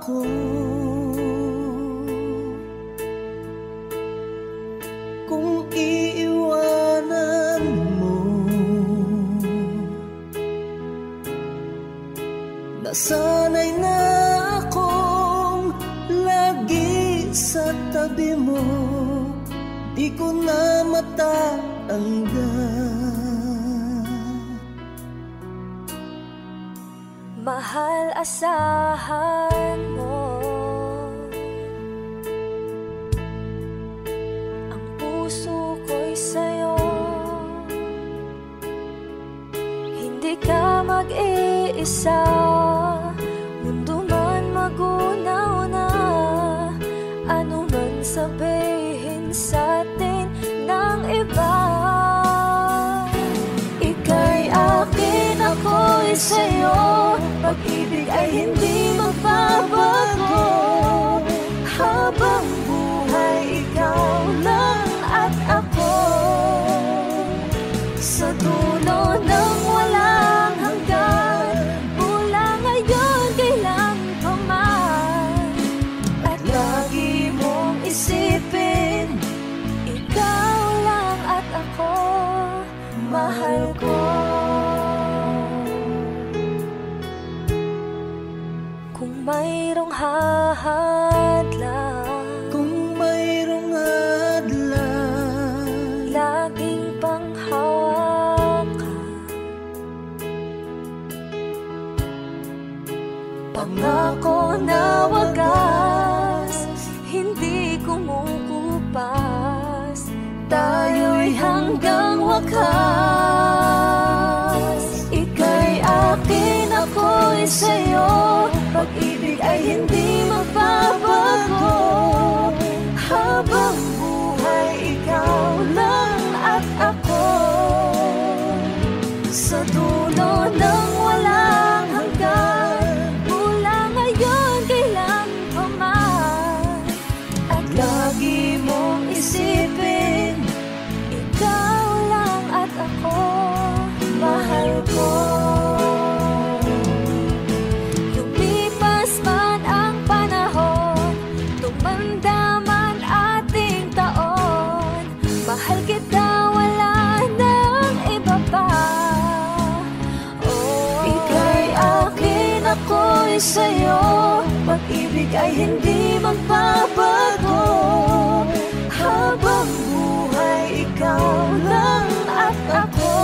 ako. Kung iiwanan mo, nasanay na akong lagi sa tabi mo, di ko na matatanggal. Mahal, asahan mo ang puso ko'y sa'yo. Hindi ka mag-iisa, mundo man magunaw na, ano man sabihin sa'tin ng iba. Ika'y akin, ako'y sa'yo, pag-ibig ay hindi magbabago. Habang buhay, ikaw lang at ako. Sa dulo ng walang hanggan, mula ngayon kailan pa man. At lagi mong isipin, ikaw lang at ako, mahal ko. Kung mayroong hahadlang, kung mayroong hadlang, laging panghawakan. Pangako na wagas, hindi kumukupas, tayo'y hanggang wakas. Ika'y akin, ako'y sa'yo, pag-ibig ay hindi magbabago. Habang buhay, ikaw lang at ako. Sa dulo ng walang hanggan, mula ngayon kailan pa man. At lagi mong isipin, ikaw lang at ako, mahal ko. Mahal kita, wala nang iba pa. Oh, ika'y akin, ako'y sa'yo, pag-ibig ay hindi magbabago. Habang buhay, ikaw lang at ako.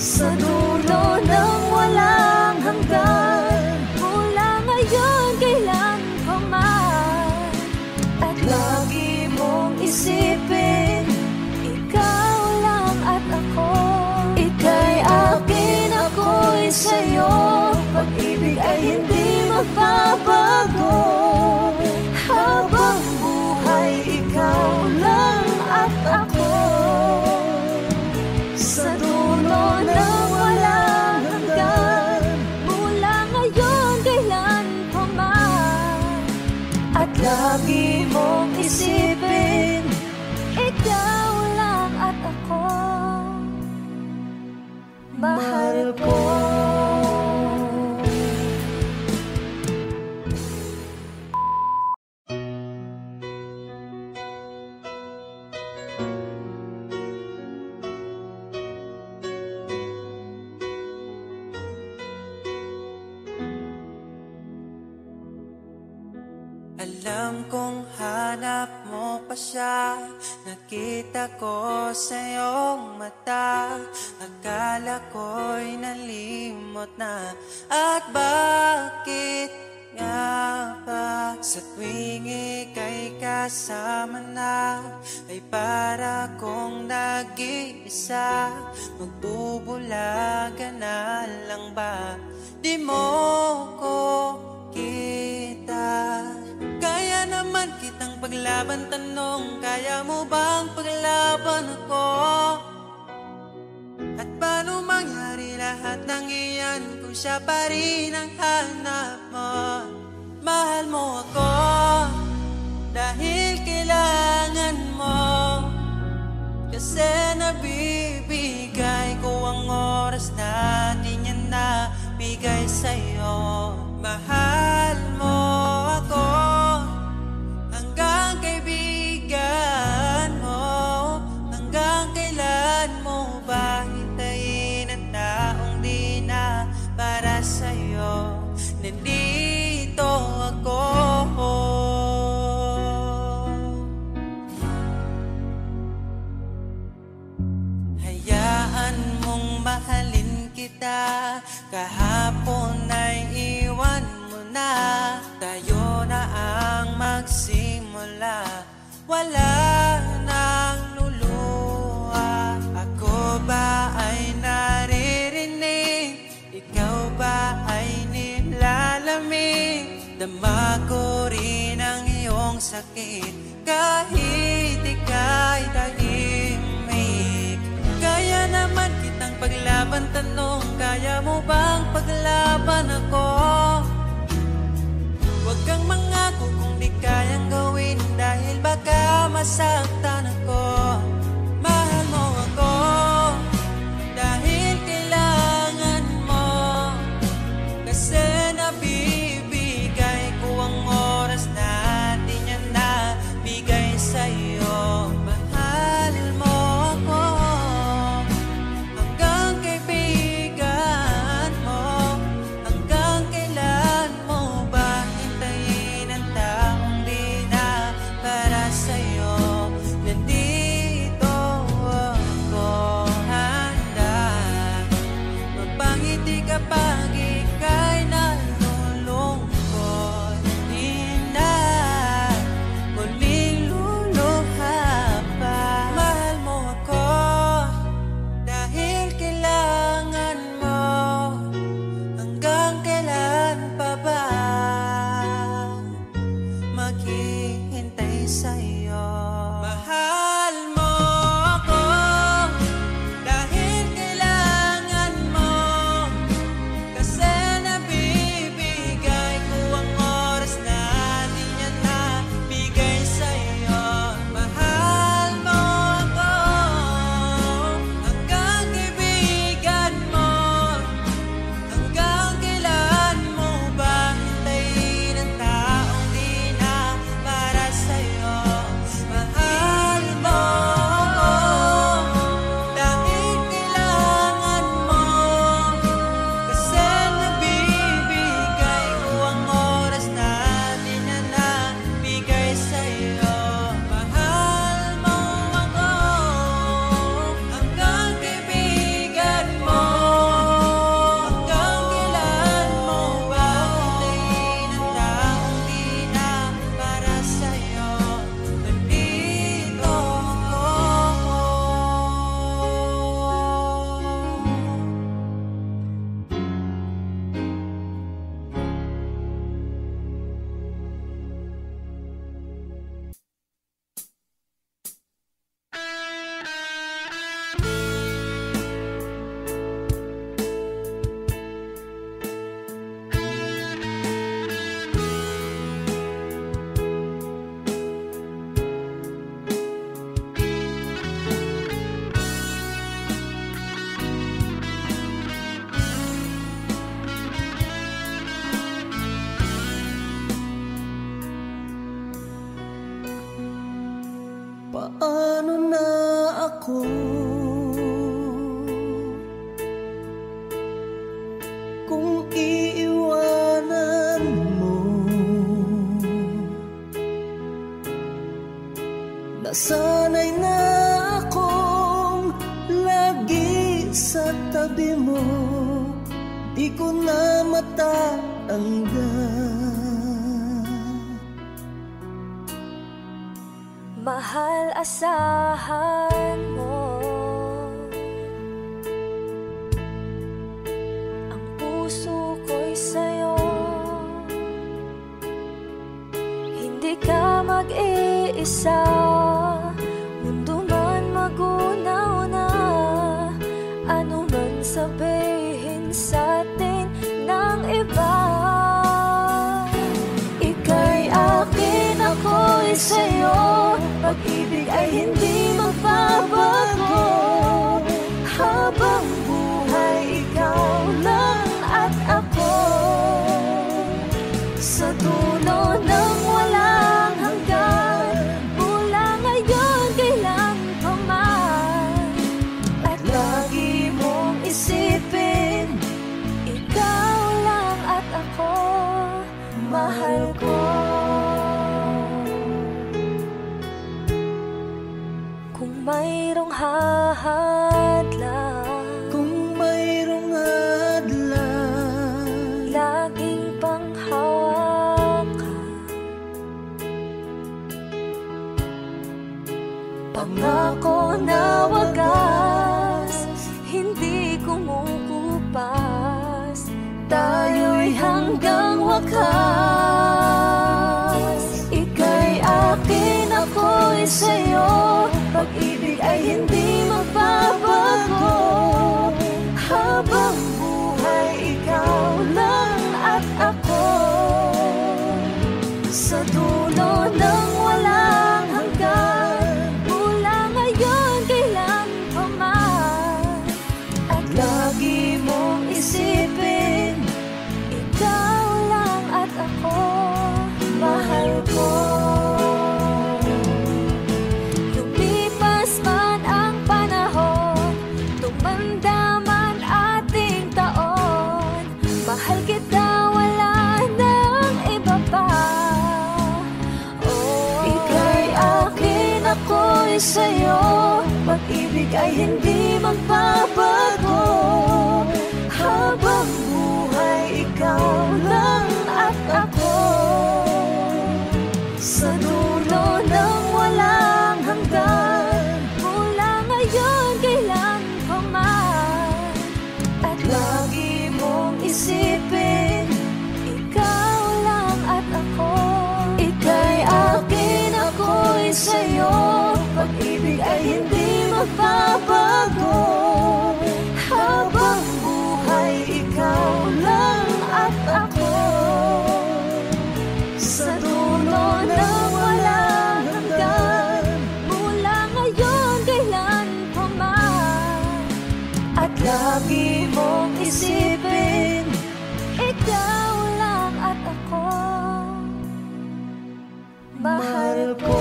Sa dulo ng walang hanggan, mula ngayon kailan pa man. At lagi mong isipin, ikaw lang at ako. Ika'y akin, ako'y sa'yo, pag-ibig ay hindi magbabago. Habang buhay, ikaw lang at ako. Sa dulo ng walang hanggan, mula ngayon kailan pa man. At lagi mong isipin, ikaw lang at ako, mahal ko. Alam kong hanap mo pa siya, nakita ko sa iyong mata. Akala ko'y nalimot na, at bakit nga ba? Sa tuwing ika'y kasama na, ay para kong nag-iisa. Magbubulaga na lang ba? Di mo ko kita. Kaya naman kitang paglaban, tanong, kaya mo bang paglaban ako? At paano mangyari lahat ng iyan kung siya pa rin ang hanap mo? Mahal mo ako dahil kailangan mo, kasi nabibigay ko ang oras na di niya nabigay sa'yo. Mahal nandito ako. Hayaan mong mahalin kita, kahapon ay iwan mo na. Tayo na ang magsimula, wala nang luluha. Ako ba ay naririnig, ikaw ba ay nilalamig? Dama ko rin ang iyong sakit, kahit ika'y tahimik. Kaya naman kitang paglaban, tanong, kaya mo bang paglaban ako? Huwag kang mangako kung di kayang gawin, dahil baka masaktan ako. Mahal mo ako, dahil kailangan mo, kasi nabibigay ko ang oras na di niya nabigay sa'yo. Mahal mo ako, hanggang kaibigan mo. Hanggang kailan mo ba hintayin ang taong di na para sa'yo? Nandito ako, handa mapangiti kapag ika'y nalulungkot. Di na muling luluha pa. Mahal mo ako, dahil kailangan mo. Hanggang kailan pa ba maghihintay sa'yo? Mahal mo ako, dahil kailangan mo, kasi nabibigay ko ang oras na di niya nabigay sa'yo. Mahal mo ako, hanggang kaibigan mo. Hanggang kailan mo ba hintayin ang taong di na para sa'yo? Mahal mo ako, dahil kailangan mo, kasi nabibigay ko ang oras na di na nabigay sa'yo. Mahal mo ako, hanggang kaibigan mo. Hanggang kailan mo ba hintayin ang taong di na para sa'yo? Nandito ako. Paano na ako kung iiwanan mo? Nasanay na akong lagi sa tabi mo, di ko na matanggal. Mahal, asahan mo ang puso ko'y sa'yo. Hindi ka mag-iisa, mundo man magunaw na. Ano man sabihin sa'tin ng iba, ika'y akin, ako'y sa'yo. Pag-ibig ay hindi magbabago, habang buhay ikaw lang at ako. Sa dulo ng walang hanggan, mula ngayon kailan pa man. At lagi mong isipin, ikaw lang at ako. pangako na wagas, hindi kumukupas, tayo'y hanggang wakas. Ika'y akin, ako'y sa'yo, pag-ibig ay hindi magbabago. Habang buhay, ikaw lang at ako, sa dulo ng walang hanggan, mula ngayon kailan pa man. At lagi mong isipin, ikaw lang at ako, mahal ko. Lumipas man ang panahon, tumanda man ating taon, mahal kita, wala nang iba pa. Ako'y sa'yo, pag-ibig ay hindi magbabago. Habang buhay, ikaw lang at ako, sa dulo ng walang hanggan, mula ngayon kailan pa man. At lagi mong isipin, ikaw lang at ako. Ika'y akin, ako'y sa'yo, pag-ibig ay hindi magbabago. Habang buhay, ikaw lang at ako, sa dulo ng walang hanggan, mula ngayon kailan pa man. At lagi mong isipin, ikaw lang at ako, mahal ko.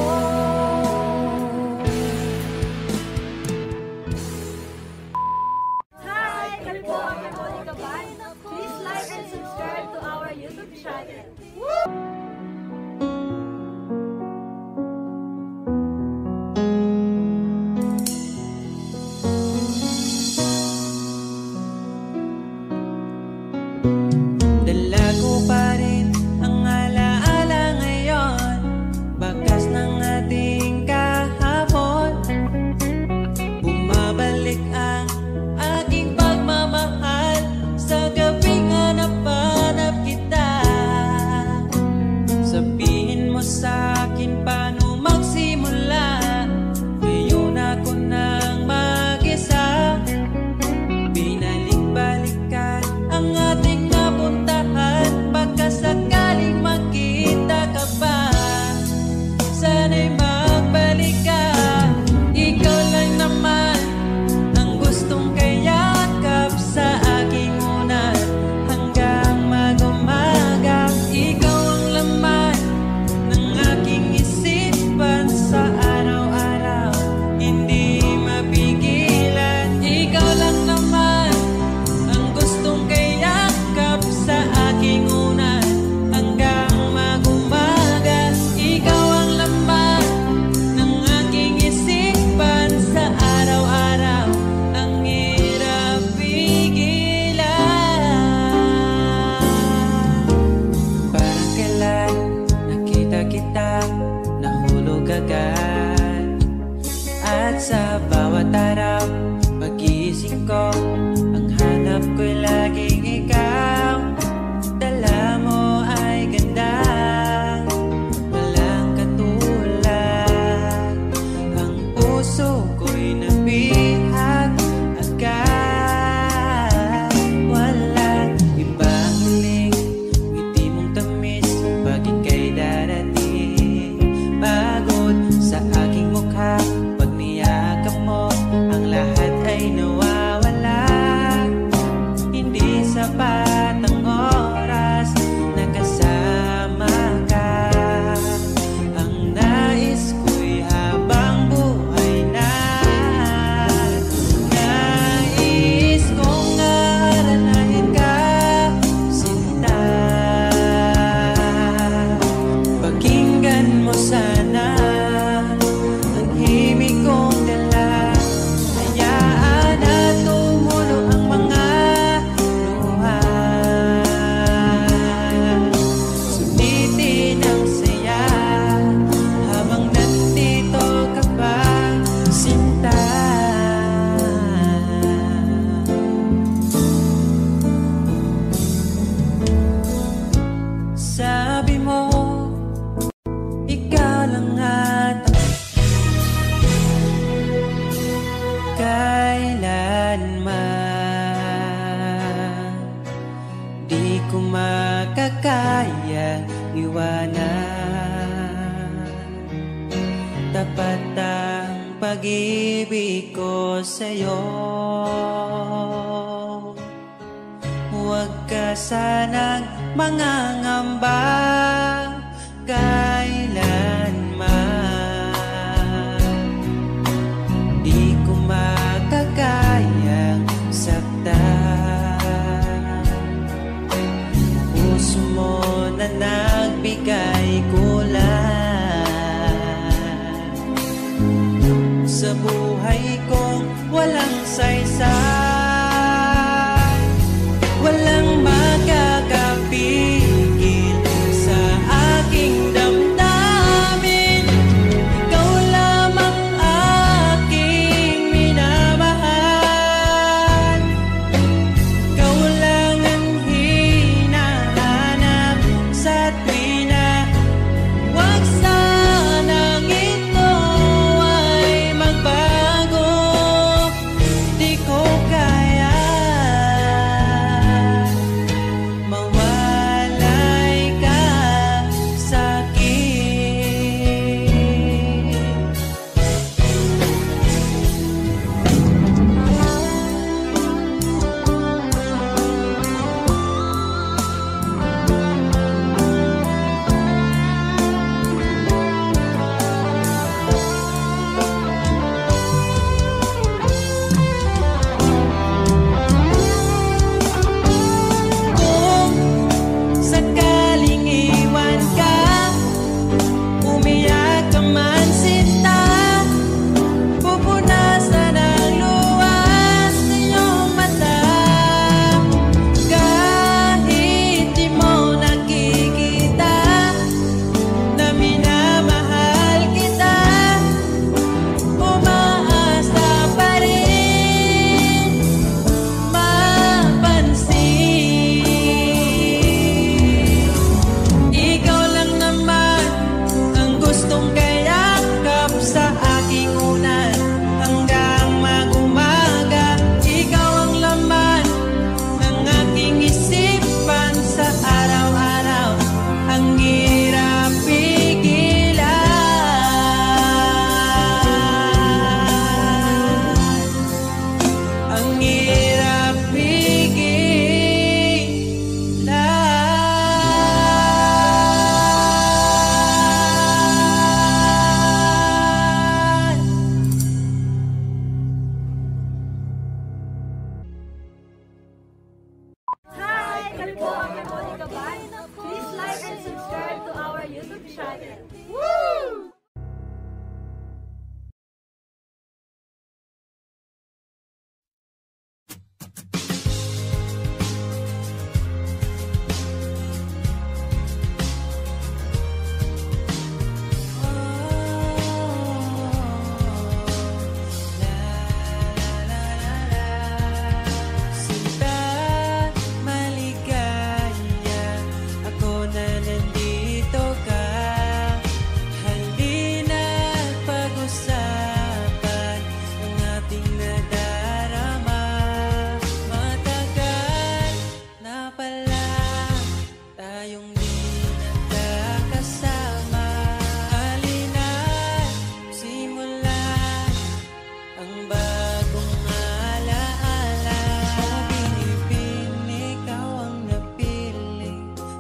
Hi! Kami po ang Monica Bay. Please like and subscribe to our YouTube channel. Dala ko pa rin ang alaala ngayon, bakas ng ating kahapon. Bumabalik ang aking pagmamahal sa gabing hanap-hanap kita. Sabihin mo sa akin paano magsimula, ngayon ako nang mag-isa. Binalik-balikan ang ating napuntahan, pagkasakaling makita ka pa, sana'y magbalik ka. Ikaw lang naman ang gustong kayakap sa aking unan, hanggang mag-umaga. Ikaw ang laman ng aking isipan, sa araw-araw hindi mapigilan. Ikaw lang naman ang gustong kayakap sa aking unan, hanggang mag-umaga. Ikaw ang laman ng aking isipan, sa araw-araw ang hirap pigilan. Parang kailan nakita kita, nahulog agad. At sa bawat araw, pag-iisip ko, ang hanap ko'y laging ikaw. Dala mo ay ganda, walang katulad. Ang puso ko'y nabihag agad. Walang ibang hiling, ngiti mong tamis pag ika'y darating. Pagod sa aking mukha, pag niyakap mo, ang lahat ay nawawala. Hindi sapat ang oras na kasama ka. Ang nais ko'y habang buhay na, nais kong aranahin ka, sinta. Pakinggan mo sana ang himig kong dala, hayaan na tumulo ang mga luha. ko makakaya iwanan. Tapat ang pag-ibig ko sa'yo. Huwag ka sanang mangangamba kailanman. Di ko makakayang saktan. Puso mo na nagbigay kulang sa buhay kong walang saysay. Walang makakapigil sa aking damdamin. Ikaw lamang aking minamahal. Ikaw lang ang hinahanap sa tuwina. Huwag sanang ito ay magbago. Di ko kaya mawalay ka sa'kin. Kung sakaling iwan ka, umiyak ka man sinta, pupunasan ang luwas sa iyong mata. Kahit di mo nakikita na minamahal kita, umaasa pa rin mapansin. Ikaw lang naman ang gustong kayakap sa aking unan hanggang mag-umaga. Ikaw ang laman ng aking isipan sa araw-araw. Ang hirap pigilan. Ang hirap pigilan. Hi! Kami po ang Monica Band. Please like and subscribe to our YouTube channel. Woo! Sinta, maligaya, ako na nandito ka. Halina't pag-usapan ang ating nadarama. Matagal na pala tayong di nagkakasama. Halina't simulan ang bagong alaala. Pinipili, ikaw ang napili.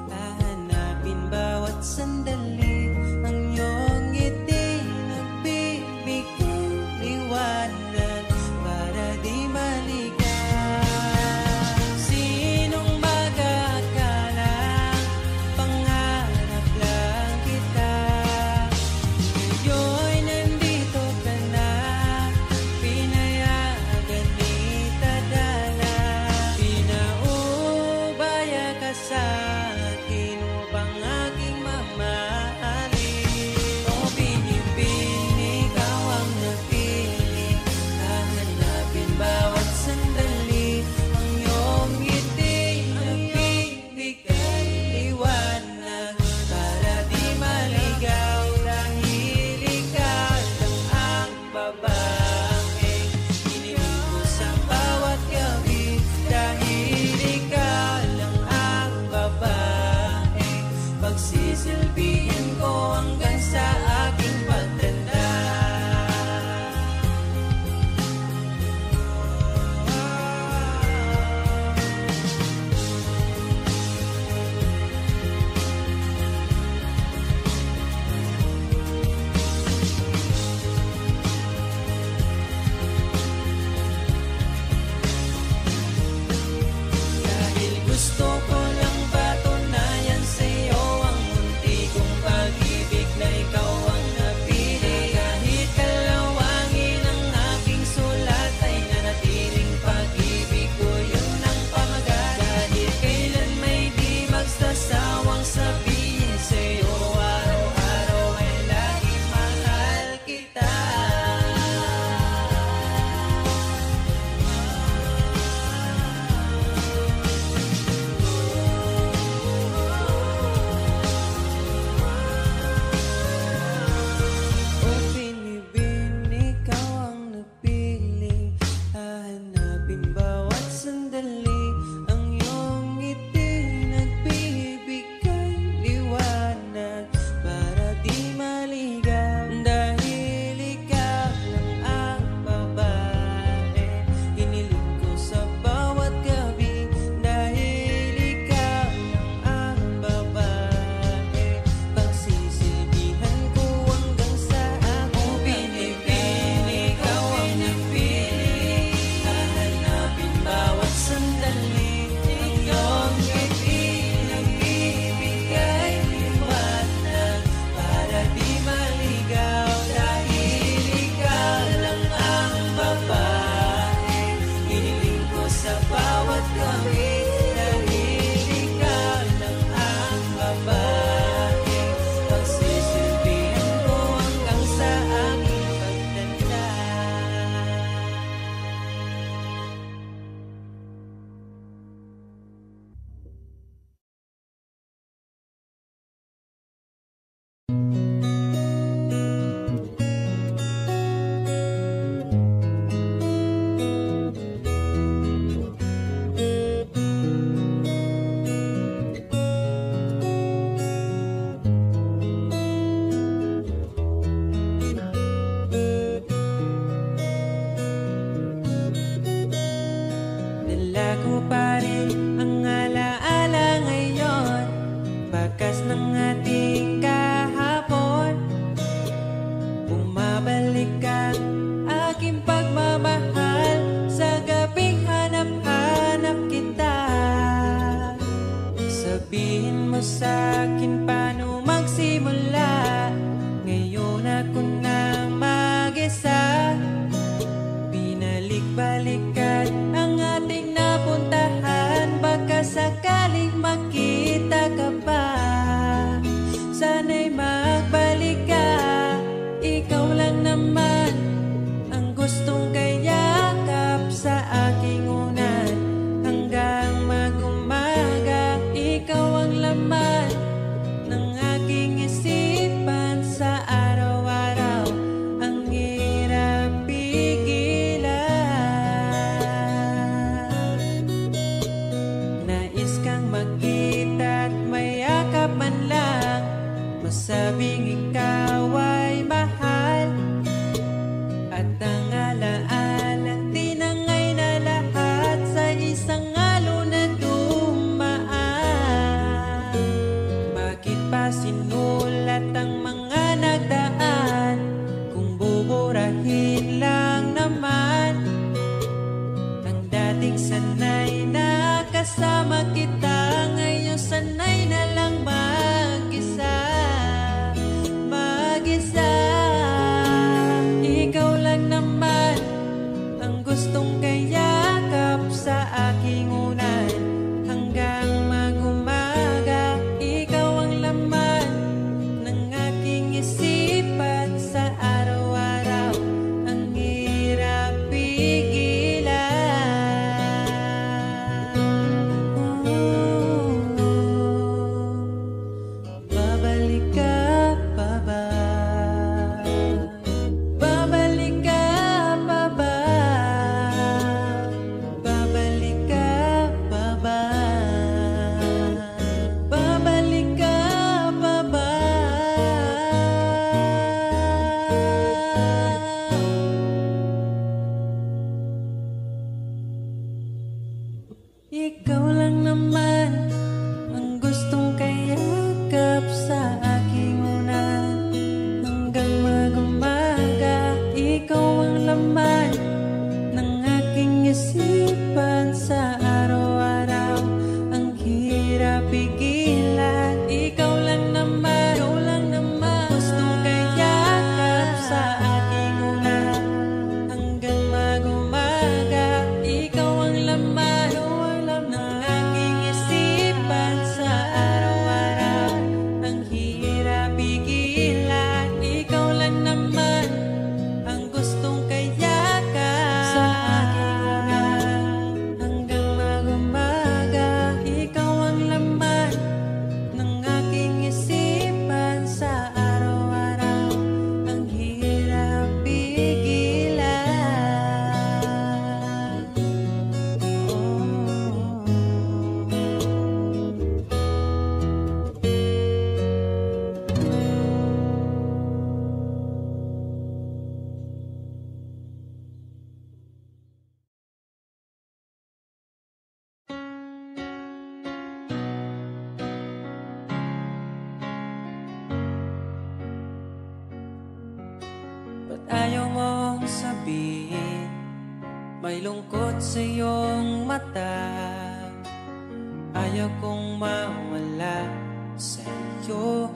Hahanapin bawat sandali. Ang iyong ngiti nagbibigay liwanag para di maligaw. Sinong mag-aakala pangarap lang kita. Ngayo'y nandito ka na, pinayagan itadala. Pinaubaya ka sa akin upang aking mamahalin. O pinipili, ikaw ang napili. Hahanapin bawat sandali. Ang iyong ngiti nagbibigay liwanag para di maligaw. Dahil ikaw lang ang babaeng iniibig ko sa bawat gabi. Dahil ikaw lang ang babaeng sa'kin paano magsimula. Ngayon ako na mag-isa, binalik-balikan ang ating napuntahan. Baka sakaling makita ka pa, sana'y magbalik ka. Ikaw lang naman ang gustong kayakap sa aking unan. Hanggang mag-umaga, ikaw ang laman ng aking isipan. Sa araw-araw ang hirap pigilan. Nais kang makita at mayakap man lang, masabing ikaw ay mahal. At ang alaalang tinangay na lahat sa isang alon na dumaan. Bakit pa sinulat ang mga nagdaan kung buburahin lang naman ang dating sanay na kasama kita? Ngayon sanay na lang mag-isa, mag-isa. Ikaw lang naman ang gustong kayakap sa aking unan. Hanggang mag-umaga, ikaw ang laman ng aking isipan. Sa araw-araw ang hirap pigilan. Babalik ka pa ba? Babalik ka pa ba? Babalik ka pa ba? Babalik ka pa ba? Ikaw lang naman ang gustong kayakap sa aking unan. Hanggang mag-umaga, ikaw ang laman ng aking isipan. Sa araw-araw ang hirap pigilan. Ikaw lang naman gustong kayakap sa aking unan. Hanggang mag-umaga, ikaw ang laman ng aking isipan. Sa araw-araw ang hirap pigilan. Ikaw lang naman ang gustong kayakap sa aking unan. Hanggang mag-umaga, ikaw ang laman ng aking isipan. Sa araw-araw ang hirap pigilan. Ba't ayaw mong sabihin may lungkot sa iyong mata? Ayaw kong mawala sa iyo.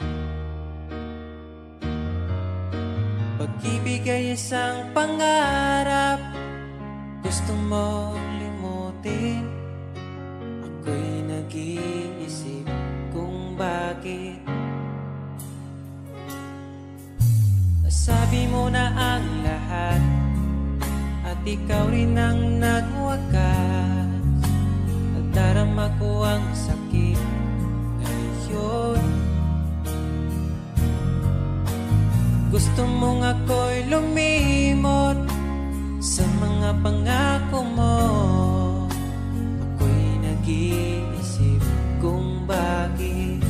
Pag-ibig ay isang pangarap, gusto mo limutin. Ako'y nag-iisip kung bakit nasabi mo na ang lahat at ikaw rin ang nagwakas. Nagdarama ko ang sakit ngayon. Gusto mong ako'y lumimot sa mga pangako mo. Ako'y nag-iisip kung bakit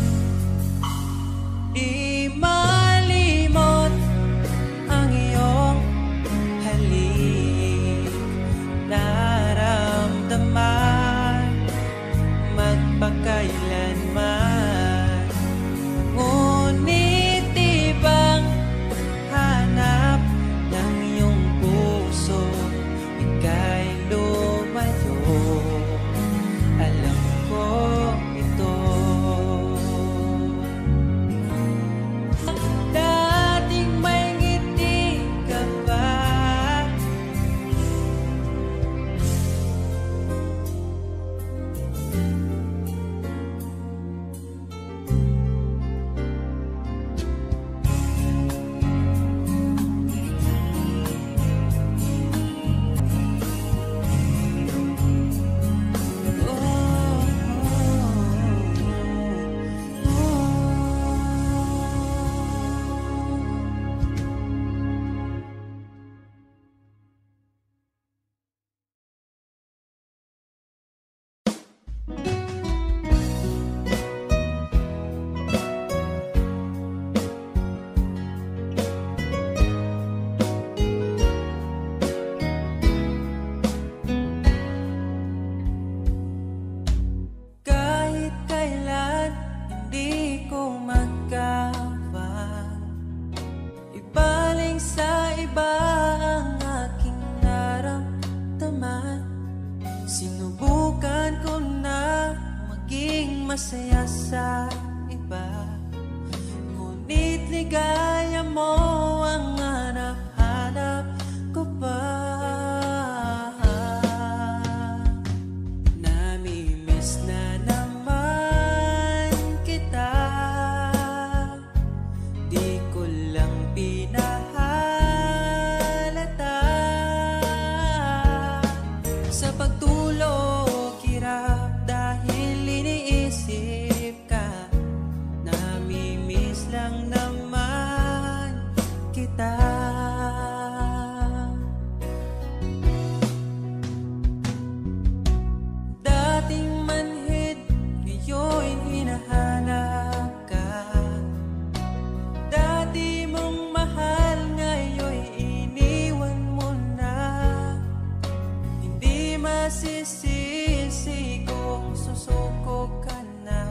di malimot ang iyong halik. Naramdaman magpakailanman. Ngunit ibang hanap ng iyong puso, ika'y lumayo. Alam ko ito. maging masaya sa iba, ngunit ligaya mo ang hanap-hanap ko pa. Namimiss na naman kita, di ko lang pinahalata. Sa pagtulog hirap dahil iniisip ka, namimiss lang naman kita. Dating manhid, ngayon hinahanap ka. Dati mong mahal, ngayon iniwan mo na. Hindi masisisi kung susuko ka na.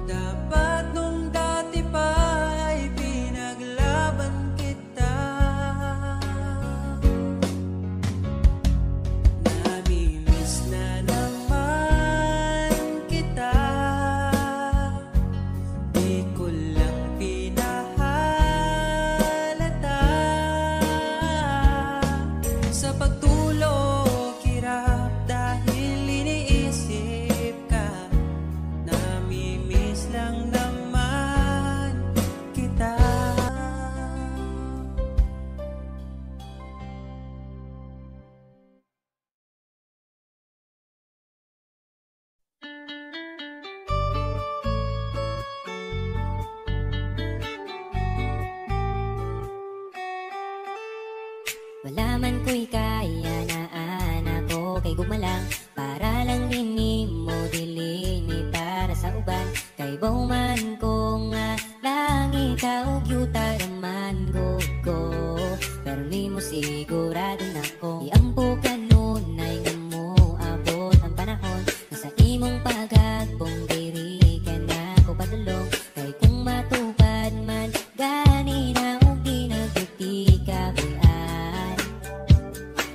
Dapat nung dati pa ay pinaglaban kita. Namimiss na naman kita, di ko lang pinahalata. Sa pagtulog hirap dahil iniisip ka, namimiss lang naman kita. Wala man ko'y kaya na anak ko kay gumalang, para lang din mo dilini para sa uban. Kay bauman ko nga lang ikaw yuta raman ko. Pero ni mo sigurado na ko iampo ka nun ay nga mo abot ang panahon na sa imong pagagbong diri ka na ko padulong. Kay kung matupad man gani na og di nagduti ka buyan.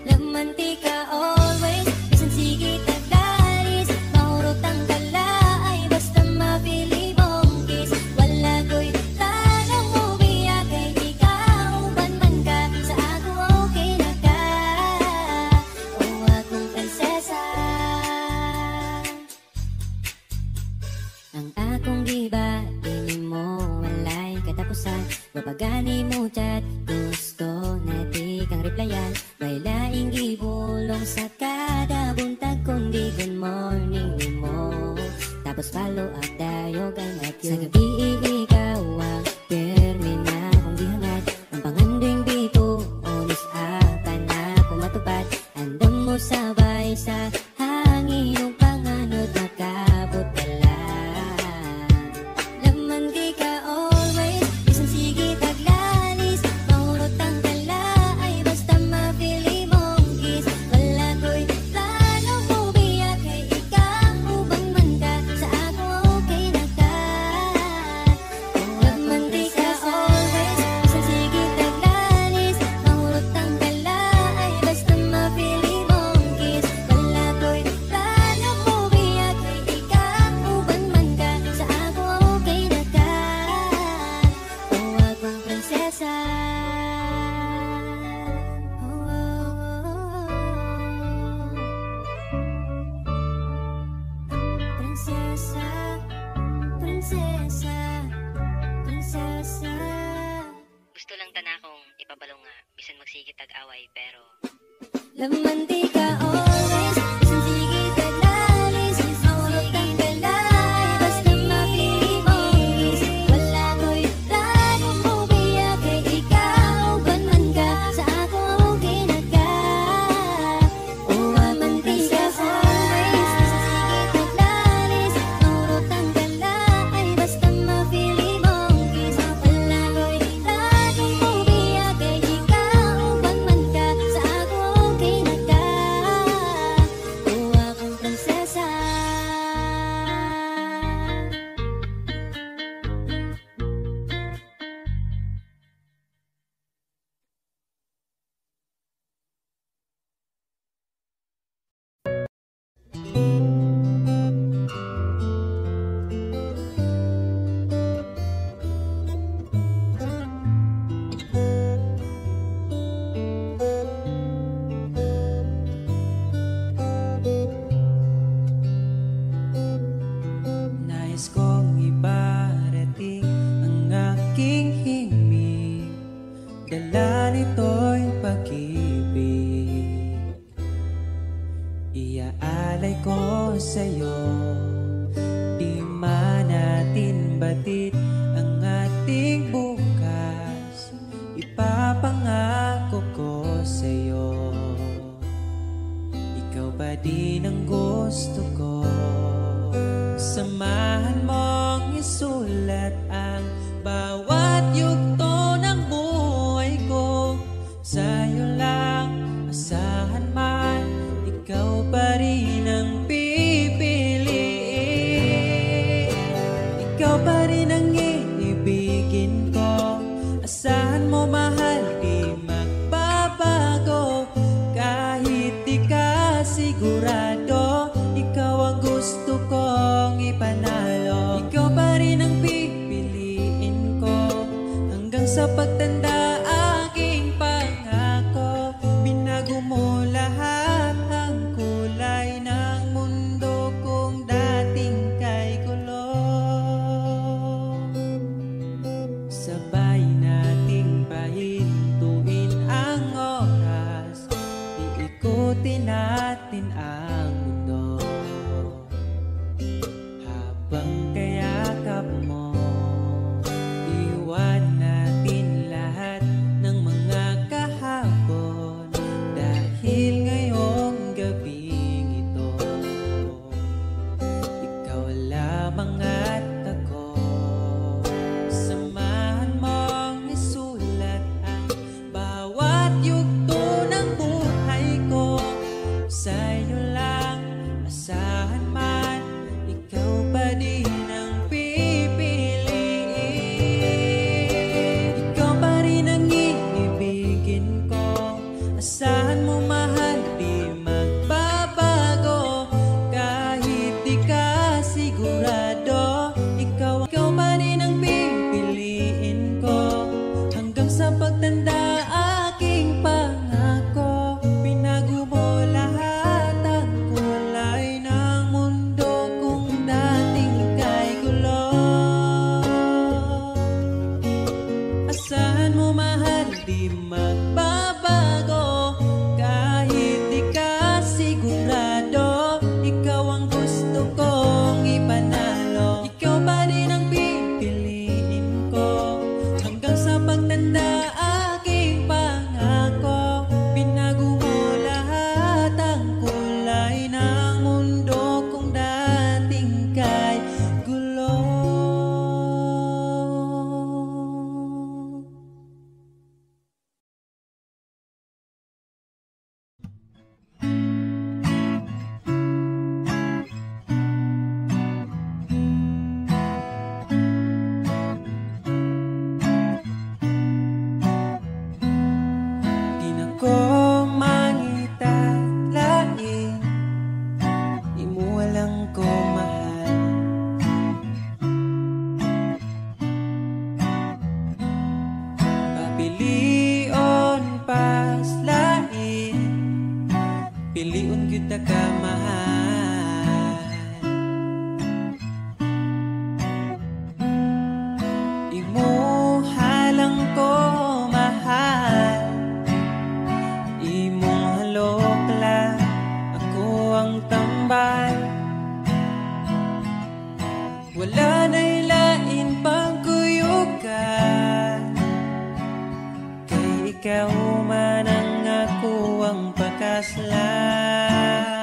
Lamantika always, bisan sige tagdaris, mahurot ang kala ay basta mapili mong kiss. Wala ko'y tanong mo biya kay ikaw ban man ka sa ako okay na ka. O akong prinsesa, ang akong giba dili mo walay katapusan. Mapagani mo chat, gusto na di kang replyan. May laing gibulong sa kada buntag kundi good morning mo. Tapos follow up dayo kay Matthew. Sa gabi ikaw ang termina kong gihangad. Ang panganding bito, onis aka na kung matupad. Andam mo sabay sa hangin ng panganod makabot ka lang. Laman di ka always, bisan sige taglalis, mahurot ang kala ay basta mapili mong kiss. Wala ko'y plano mo biya kay ikaw ubang man ka sa ako okay na ka. Laman di ka always, bisan sige taglalis, mahurot ang kala ay basta mapili mong kiss. Wala ko'y plano mo biya kay ikaw ubang man ka sa ako okay na ka. O akong prinsesa, prinsesa, prinsesa, prinsesa. Gusto lang tanakong ipabalong nga, bisan magsigit tag-away, pero Laman di ka always, bisan sige taglalis, mahurot ang kala ay basta mapili mong kiss. Wala ko'y plano mo biya kay ikaw ban man ka sa ako okay na ka. O laman di ka always, bisan sige taglalis, mahurot ang kala ay basta mapili mong kiss. Wala ko'y plano mo biya kay ikaw ban man ka sa ako okay na ka. Nais kong ibarating ang aking himig, dala nito'y pag-ibig. Iaalay ko sa'yo, di man natin batid ang ating bukas. Ipapangako ko sa'yo, ikaw pa din ang gusto ko. Samahan mong isulat ang bawat yugto ng buhay ko. Sa'yo lang asahan man, ikaw pa rin ang pipiliin. Ikaw pa rin ang iibigin ko. Asahan mo mahal, di magbabago. Kahit di ka sigurado, ikaw ang gusto kong ipanalo. Ikaw pa rin ang pipiliin ko hanggang sa pagtanda. Aking pangako, binago mo lahat ang kulay ng mundo kung dating kay gulo. Sabay nating pahintuin ang oras, iikutin natin ang mundo. Habang kayakap mo, iwan natin lahat ng mga kahapon. Dahil ngayong gabing ito, ikaw lamang at ako. Samahan mong isulat ang bawat yugto ng buhay ko. Sa'yo lang asahan man, ikaw pa din ang pipiliin. Ikaw pa rin ang iibigin ko. Asahan mo mahal, di magbabago. Kahit di ka sigurado, ikaw pa rin ang pipiliin ko hanggang sa pagtanda. Aking pangako, binago mo lahat ang kulay ng mundo kung dating kay gulo. Asahan mo mahal, di magbabago. Kahit di ka sigurado, ikaw ang gusto kong ipanalo. Ikaw pa rin ang pipiliin ko hanggang sa pagtanda. Aking pangako, binago mo lahat ang kulay ng mundo kung dating kay gulo. Di na ko mangitalain, di mo walang ko mahal. Papilion pas lain, piliun kita ka mahal. Imuhalang ko mahal, imong halok lang, ako ang tambal. Wala na'y lain pang kuyugan, kay ikaw man ang ako ang pakaslan.